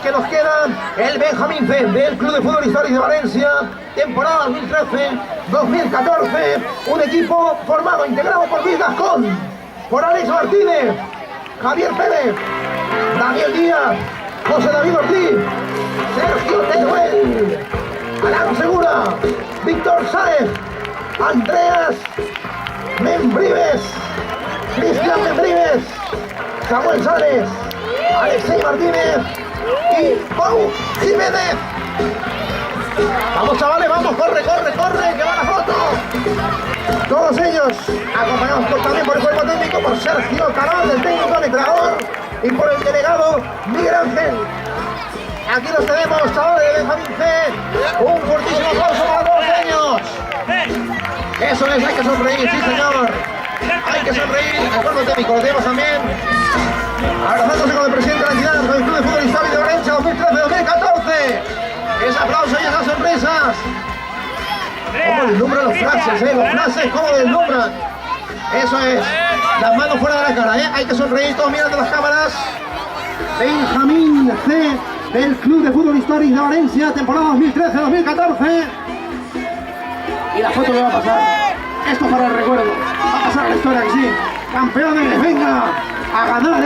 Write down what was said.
que nos quedan. El Benjamín C del Club de Fútbol Histórico de Valencia, temporada 2013-2014. Un equipo formado, integrado por Luis Gascón, por Alex Martínez, Javier Pérez, Daniel Díaz, José David Ortiz, Sergio Teruel, Alan Segura, Víctor Sáez, Andreas Membrives, Cristian Membrives, Samuel Sáez, Alexei Martínez y Pau Jiménez. Vamos, chavales, vamos, corre, corre, corre, que va la foto. Todos ellos acompañados también por el cuerpo técnico, por Sergio Tarón, el técnico entrenador, y por el delegado Miguel Ángel. Aquí los tenemos, chavales de Benjamín C. Un fortísimo aplauso para todos ellos. Eso es, hay que sonreír, sí señor. Hay que sonreír. El cuerpo técnico lo tenemos también. Abrazándose con el presidente de la entidad del Club de Fútbol Histórico de Valencia 2013-2014. Ese aplauso y esas sonrisas. Cómo deslumbran los flashes, los flashes, cómo deslumbran. Eso es. Las manos fuera de la cara, Hay que sonreír, todos mirando las cámaras. Benjamín C del Club de Fútbol Histórico de Valencia, temporada 2013-2014. Y la foto que va a pasar. Esto para el recuerdo. Va a pasar a la historia que sí. Campeones, venga a ganar,